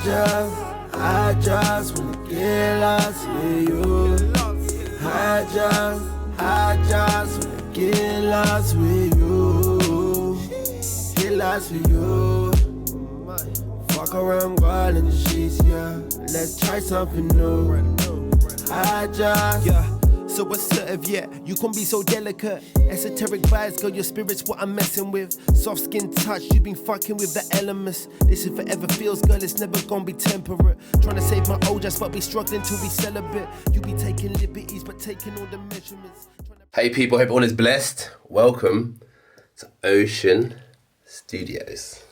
I just wanna get lost with you. I just wanna get lost with you. Get lost with you. Fuck around, go out in the sheets, yeah. Let's try something new. Yeah, so assertive, yeah, you can be so delicate. Esoteric vibes, girl, your spirit's what I'm messing with. Soft skin touch, you been fucking with the elements. This is forever feels, girl, it's never gonna be temperate. Trying to save my old ass, but be struggling till we celibate. You be taking liberties, but taking all the measurements. Hey people, hope everyone is blessed. Welcome to Ocean Studios.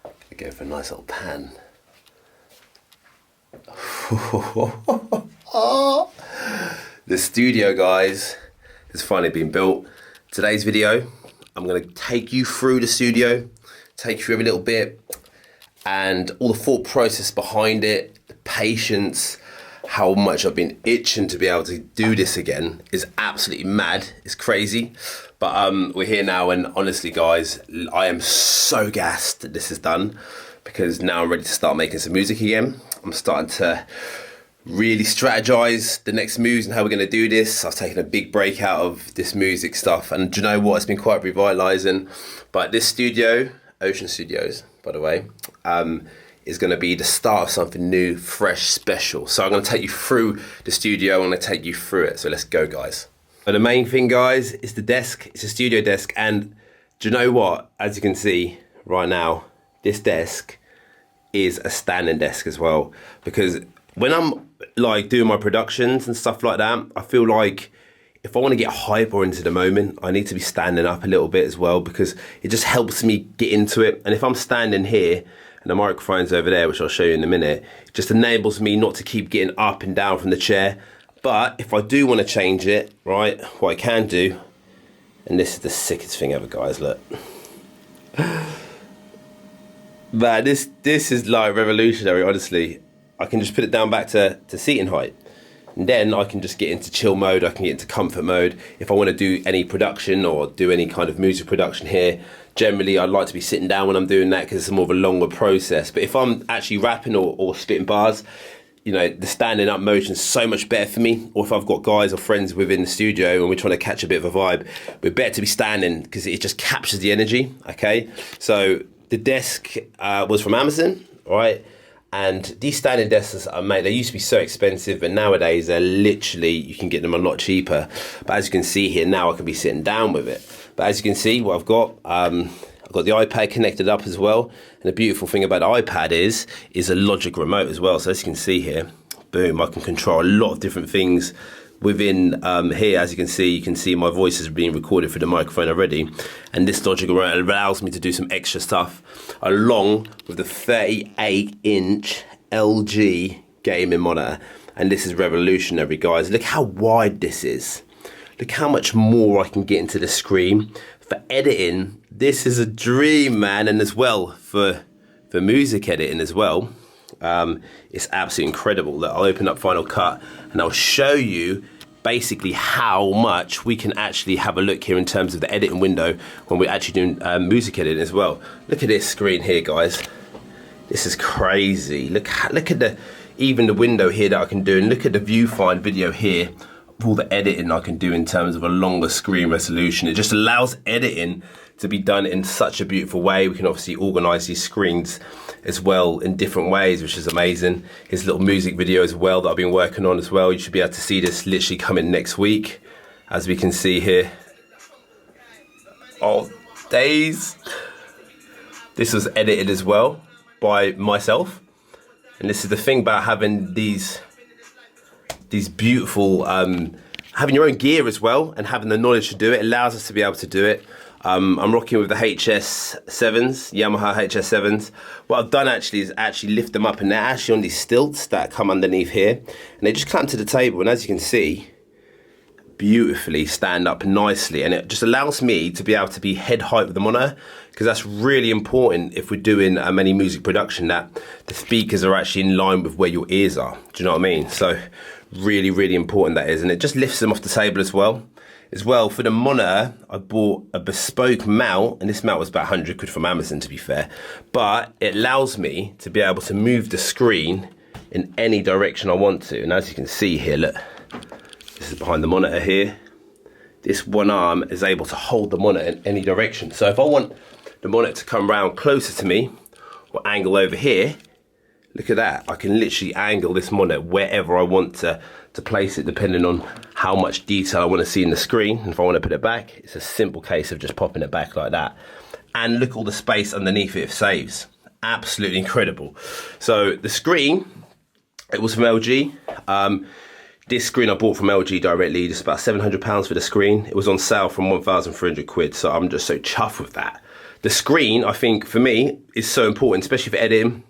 Gonna go for a nice little pan. The studio, guys, has finally been built. Today's video, I'm going to take you through the studio, take you through every little bit, and all the thought process behind it, the patience, how much I've been itching to be able to do this again is absolutely mad. It's crazy. But we're here now, and honestly, guys, I am so gassed that this is done because now I'm ready to start making some music again. I'm starting to really strategize the next moves and how we're going to do this. I've taken a big break out of this music stuff, and do you know what? It's been quite revitalizing. But this studio, Ocean Studios, by the way, is going to be the start of something new, fresh, special. So I'm going to take you through the studio. I'm going to take you through it. So let's go, guys. But the main thing, guys, is the desk. It's a studio desk, and do you know what? As you can see right now, this desk is a standing desk as well, because when I'm like doing my productions and stuff like that, I feel like if I want to get hyper into the moment, I need to be standing up a little bit as well, because it just helps me get into it. And if I'm standing here and the microphone's over there, which I'll show you in a minute, it just enables me not to keep getting up and down from the chair. But if I do want to change it, right, what I can do, and this is the sickest thing ever, guys, look. Man, this is like revolutionary, honestly. I can just put it down back to seating height. And then I can just get into chill mode, I can get into comfort mode. If I want to do any production or do any kind of music production here, generally I'd like to be sitting down when I'm doing that because it's more of a longer process. But if I'm actually rapping or spitting bars, you know, the standing up motion is so much better for me. Or if I've got guys or friends within the studio and we're trying to catch a bit of a vibe, we're better to be standing because it just captures the energy, okay? So the desk was from Amazon, right? And these standing desks are made, they used to be so expensive, but nowadays they're literally, you can get them a lot cheaper. But as you can see here now, I can be sitting down with it. But as you can see, what I've got the iPad connected up as well. And the beautiful thing about the iPad is a Logic remote as well. So as you can see here, boom, I can control a lot of different things within here. As you can see my voice is being recorded through the microphone already, and this Logic remote allows me to do some extra stuff along with the 38-inch LG gaming monitor. And this is revolutionary, guys. Look how wide this is. Look how much more I can get into the screen. For editing, this is a dream, man. And as well for music editing as well, it's absolutely incredible. That I'll open up Final Cut and I'll show you basically how much we can actually have a look here in terms of the editing window when we're actually doing music editing as well. Look at this screen here, guys. This is crazy. Look at even the window here that I can do, and look at the viewfind video here of all the editing I can do in terms of a longer screen resolution. It just allows editing to be done in such a beautiful way. We can obviously organize these screens as well in different ways, which is amazing. Here's a little music video as well that I've been working on as well. You should be able to see this literally coming next week, as we can see here. Oh, days. This was edited as well by myself. And this is the thing about having these beautiful, having your own gear as well and having the knowledge to do it allows us to be able to do it. I'm rocking with the HS7s, Yamaha HS7s. What I've done actually is lift them up, and they're actually on these stilts that come underneath here, and they just clamp to the table, and as you can see, beautifully stand up nicely, and it just allows me to be able to be head height with the monitor, because that's really important if we're doing any music production, that the speakers are actually in line with where your ears are. Do you know what I mean? So really, really important that is, and it just lifts them off the table as well. As well, for the monitor, I bought a bespoke mount, and this mount was about 100 quid from Amazon, to be fair. But it allows me to be able to move the screen in any direction I want to. And as you can see here, look, this is behind the monitor here. This one arm is able to hold the monitor in any direction. So if I want the monitor to come round closer to me, or angle over here, look at that. I can literally angle this monitor wherever I want to place it, depending on how much detail I want to see in the screen. And if I want to put it back, it's a simple case of just popping it back like that. And look at all the space underneath it saves. Absolutely incredible. So the screen, it was from LG. This screen I bought from LG directly, just about £700 for the screen. It was on sale from 1,300 quid, so I'm just so chuffed with that. The screen, I think, for me, is so important, especially for editing,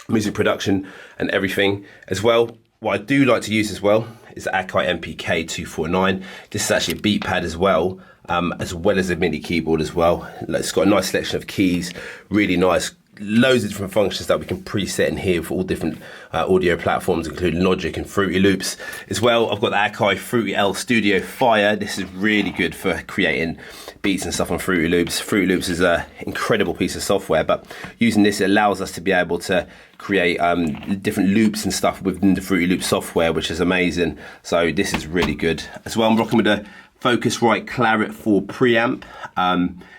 music production and everything as well. What I do like to use as well is the Akai MPK 249. This is actually a beat pad as well as a MIDI keyboard as well. It's got a nice selection of keys, really nice, loads of different functions that we can preset in here for all different audio platforms, including Logic and Fruity Loops as well. I've got the Akai Fruity L Studio Fire. This is really good for creating beats and stuff on Fruity Loops. Fruity Loops is an incredible piece of software, but using this, it allows us to be able to create different loops and stuff within the Fruity Loops software, which is amazing. So this is really good as well. I'm rocking with the Focusrite Claret 4 preamp.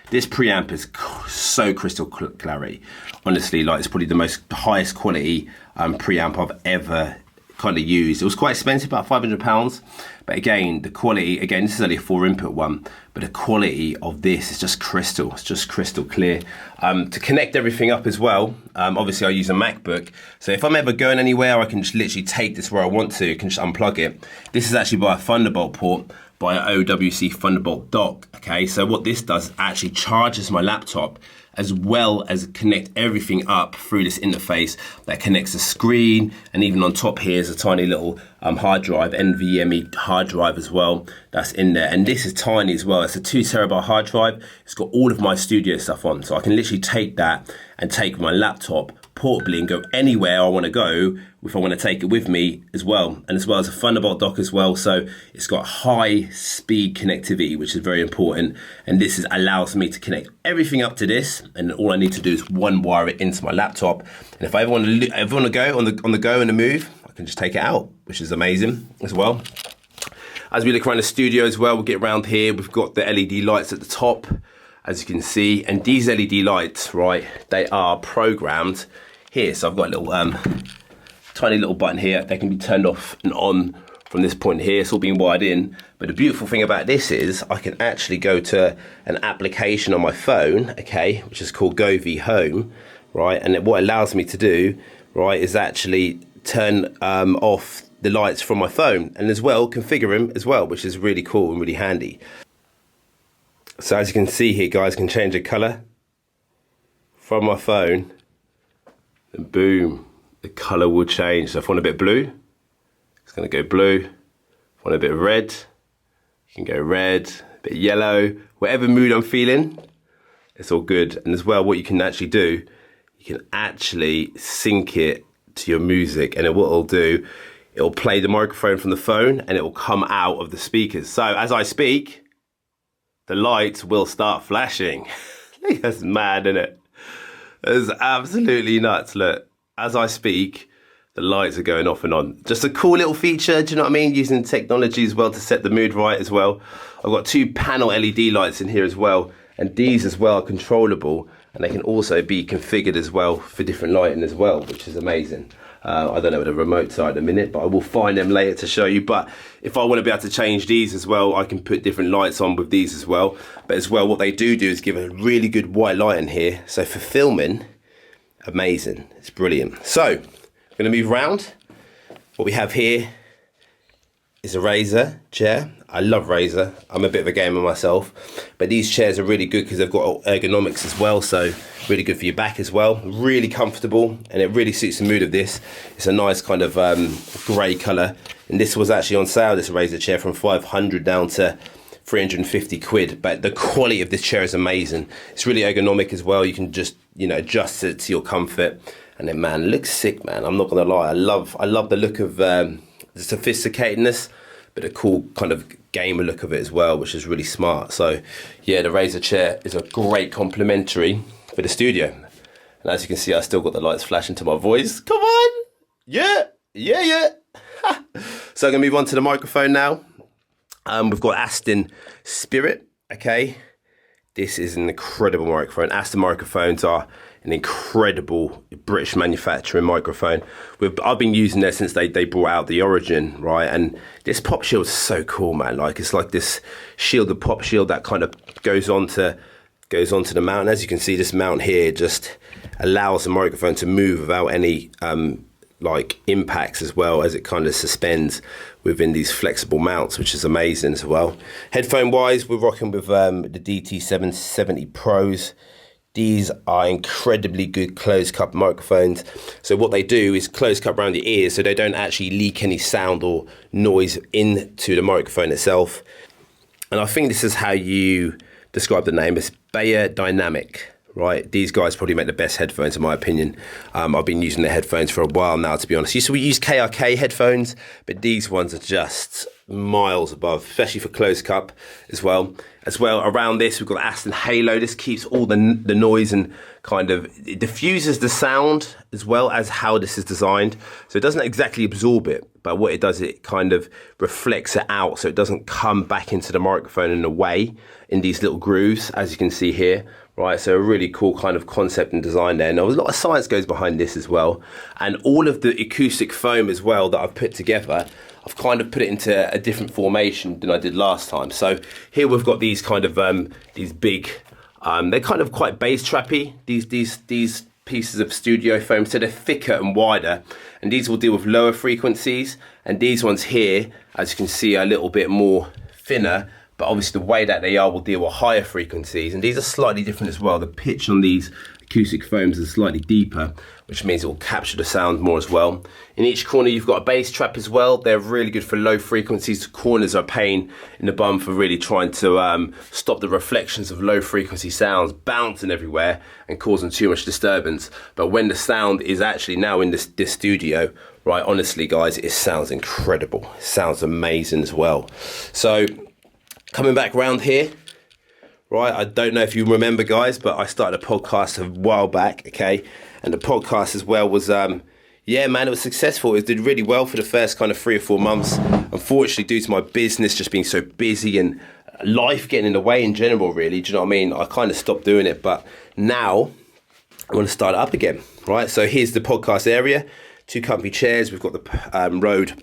This preamp is so crystal clarity. Honestly, like, it's probably the highest quality preamp I've ever kind of used. It was quite expensive, about £500. But again, the quality, again, this is only a 4-input one, but the quality of this is just crystal. It's just crystal clear. To connect everything up as well, obviously I use a MacBook. So if I'm ever going anywhere, I can just literally take this where I want to, I can just unplug it. This is actually by a Thunderbolt port, by an OWC Thunderbolt dock. Okay, so what this does actually charges my laptop, as well as connect everything up through this interface that connects the screen, and even on top here is a tiny little hard drive, NVMe hard drive as well, that's in there. And this is tiny as well. It's a 2 terabyte hard drive. It's got all of my studio stuff on, so I can literally take that and take my laptop portably and go anywhere I want to go if I want to take it with me as well. And as well as a Thunderbolt dock as well, so it's got high speed connectivity, which is very important. And this allows me to connect everything up to this, and all I need to do is one wire it into my laptop. And if I ever want to go on the go and the move, I can just take it out, which is amazing as well. As we look around the studio as well, we'll get around here. We've got the LED lights at the top, as you can see, and these LED lights, right, they are programmed here. So I've got a little tiny little button here. They can be turned off and on from this point here. It's all being wired in. But the beautiful thing about this is I can actually go to an application on my phone, okay, which is called GoV Home, right? And what it allows me to do, right, is actually turn off the lights from my phone, and as well configure them as well, which is really cool and really handy. So as you can see here, guys, I can change the color from my phone, and boom, the color will change. So if I want a bit blue, it's going to go blue. If I want a bit of red, you can go red, a bit yellow, whatever mood I'm feeling, it's all good. And as well, what you can actually do, you can actually sync it to your music, and what it'll do, it'll play the microphone from the phone and it will come out of the speakers. So as I speak, the lights will start flashing. That's mad, isn't it? It's absolutely nuts. Look, as I speak, the lights are going off and on. Just a cool little feature, do you know what I mean? Using technology as well to set the mood right as well. I've got 2 panel LED lights in here as well, and these as well are controllable, and they can also be configured as well for different lighting as well, which is amazing. I don't know with the remote side in a minute, but I will find them later to show you. But if I want to be able to change these as well, I can put different lights on with these as well. But as well, what they do is give a really good white light in here. So for filming, amazing. It's brilliant. So I'm going to move around. What we have here is a Razer chair. I love Razer. I'm a bit of a gamer myself, but these chairs are really good because they've got ergonomics as well, so really good for your back as well. Really comfortable, and it really suits the mood of this. It's a nice kind of grey colour, and this was actually on sale, this Razer chair, from 500 down to 350 quid, but the quality of this chair is amazing. It's really ergonomic as well. You can just, you know, adjust it to your comfort, and then, man, it looks sick, man. I'm not gonna lie, I love the look of the sophisticatedness but a cool kind of gamer look of it as well, which is really smart. So yeah, the Razer chair is a great complementary for the studio. And as you can see, I still got the lights flashing to my voice. Come on. Yeah. So I'm going to move on to the microphone now. We've got Aston Spirit. Okay. This is an incredible microphone. Aston microphones are an incredible British manufacturing microphone. I've been using it since they brought out the Origin, right? And this pop shield is so cool, man. Like, it's like this shield, the pop shield that kind of goes onto the mount. As you can see, this mount here just allows the microphone to move without any like impacts, as well as it kind of suspends within these flexible mounts, which is amazing as well. Headphone wise, we're rocking with the DT770 Pros. These are incredibly good closed cup microphones. So what they do is close cup around your ears, so they don't actually leak any sound or noise into the microphone itself. And I think this is how you describe the name. It's Bayer Dynamic, right? These guys probably make the best headphones in my opinion. I've been using their headphones for a while now, to be honest. So we use KRK headphones, but these ones are just miles above, especially for closed cup as well. Around this, we've got Aston Halo. This keeps all the noise and kind of, it diffuses the sound as well as how this is designed. So it doesn't exactly absorb it, but what it does, it kind of reflects it out, so it doesn't come back into the microphone in a way, in these little grooves, as you can see here. Right, so a really cool kind of concept and design there. Now, a lot of science goes behind this as well. And all of the acoustic foam as well that I've put together, I've kind of put it into a different formation than I did last time. So here we've got these kind of, these big, they're kind of quite bass trappy, these pieces of studio foam. So they're thicker and wider. And these will deal with lower frequencies. And these ones here, as you can see, are a little bit more thinner. But obviously the way that they are will deal with higher frequencies, and these are slightly different as well. The pitch on these acoustic foams is slightly deeper, which means it will capture the sound more as well. In each corner you've got a bass trap as well. They're really good for low frequencies. The corners are a pain in the bum for really trying to stop the reflections of low frequency sounds bouncing everywhere and causing too much disturbance. But when the sound is actually now in this studio, right, honestly guys, it sounds incredible. It sounds amazing as well. So coming back round here, right, I don't know if you remember guys, but I started a podcast a while back, okay? And the podcast as well was, yeah man, it was successful. It did really well for the first kind of 3 or 4 months. Unfortunately, due to my business just being so busy and life getting in the way in general, really, do you know what I mean? I kind of stopped doing it, but now I want to start it up again, right? So here's the podcast area, 2 comfy chairs. We've got the Rode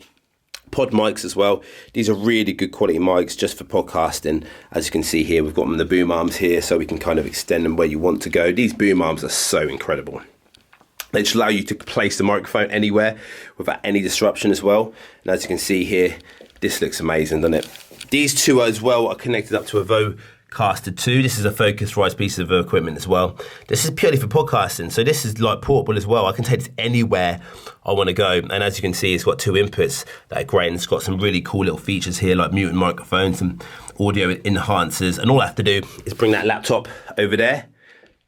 pod mics as well. These are really good quality mics just for podcasting. As you can see here, we've got them in the boom arms here, so we can kind of extend them where you want to go. These boom arms are so incredible. They just allow you to place the microphone anywhere without any disruption as well. And as you can see here, this looks amazing, doesn't it? These two as well are connected up to a Vocaster 2. This is a Focusrite piece of equipment as well. This is purely for podcasting, so this is like portable as well. I can take this anywhere I want to go, and as you can see, it's got 2 inputs that are great, and it's got some really cool little features here like muting microphones and audio enhancers, and all I have to do is bring that laptop over there,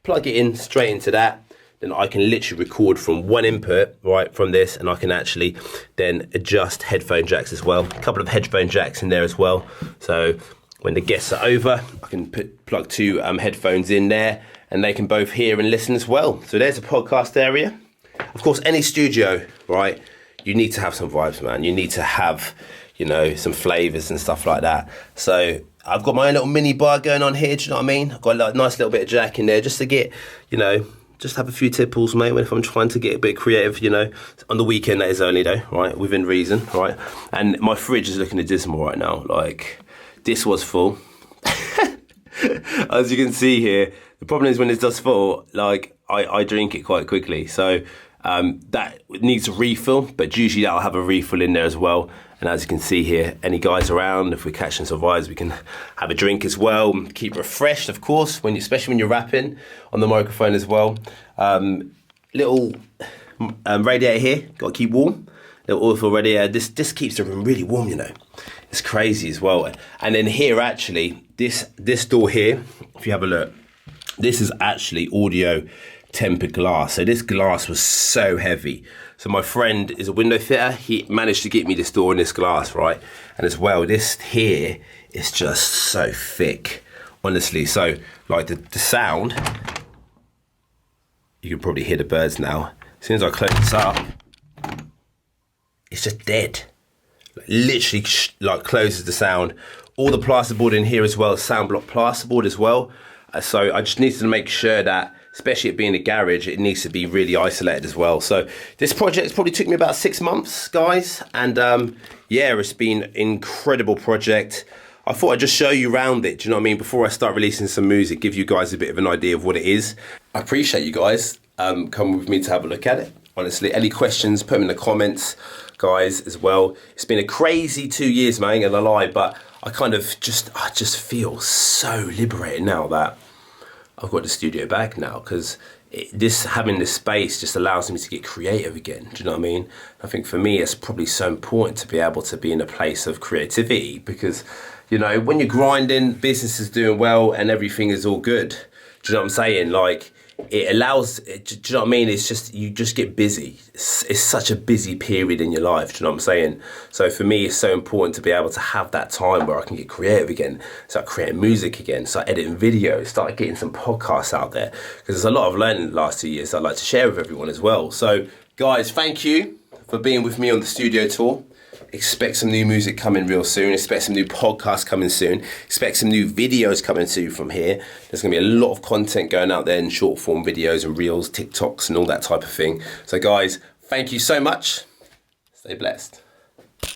plug it in straight into that, then I can literally record from one input, right, from this, and I can actually then adjust headphone jacks as well. A couple of headphone jacks in there as well, so when the guests are over, I can plug 2 headphones in there, and they can both hear and listen as well. So there's a podcast area. Of course, any studio, right, you need to have some vibes, man. You need to have, you know, some flavours and stuff like that. So I've got my own little mini bar going on here, do you know what I mean? I've got a nice little bit of jack in there just to get, you know, just have a few tipples, mate, if I'm trying to get a bit creative, you know. On the weekend, that is only though, right, within reason, right? And my fridge is looking dismal right now. Like, this was full. As you can see here, the problem is when it does full, like, I drink it quite quickly. So that needs a refill, but usually that'll have a refill in there as well. And as you can see here, any guys around, if we're catching some vibes, we can have a drink as well. Keep refreshed, of course, especially when you're rapping on the microphone as well. Little radiator here, got to keep warm. Little oil radiator. This keeps the room really warm, you know. It's crazy as well. And then here, actually, this door here, if you have a look, this is actually audio tempered glass. So this glass was so heavy. So my friend is a window fitter. He managed to get me this door and this glass, right? And as well, this here is just so thick, honestly. So like the sound, you can probably hear the birds now. As soon as I close this up, it's just dead. Literally like closes the sound. All the plasterboard in here as well, sound block plasterboard as well. So I just needed to make sure that, especially it being a garage, it needs to be really isolated as well. So this project probably took me about 6 months, guys. And yeah, it's been an incredible project. I thought I'd just show you around it, do you know what I mean? Before I start releasing some music, give you guys a bit of an idea of what it is. I appreciate you guys coming with me to have a look at it. Honestly, any questions, put them in the comments, guys, as well. It's been a crazy 2 years, man, I ain't gonna lie, but I just feel so liberated now that I've got the studio back now, because having this space just allows me to get creative again. Do you know what I mean? I think for me, it's probably so important to be able to be in a place of creativity, because, you know, when you're grinding, business is doing well and everything is all good. Do you know what I'm saying? Like, it allows, do you know what I mean? It's just, you just get busy. It's such a busy period in your life, do you know what I'm saying? So for me, it's so important to be able to have that time where I can get creative again, start creating music again, start editing videos, start getting some podcasts out there. Because there's a lot I've learned in the last 2 years I'd like to share with everyone as well. So guys, thank you for being with me on the studio tour. Expect some new music coming real soon. Expect some new podcasts coming soon. Expect some new videos coming soon from here. There's going to be a lot of content going out there in short form videos and reels, TikToks and all that type of thing. So guys, thank you so much. Stay blessed.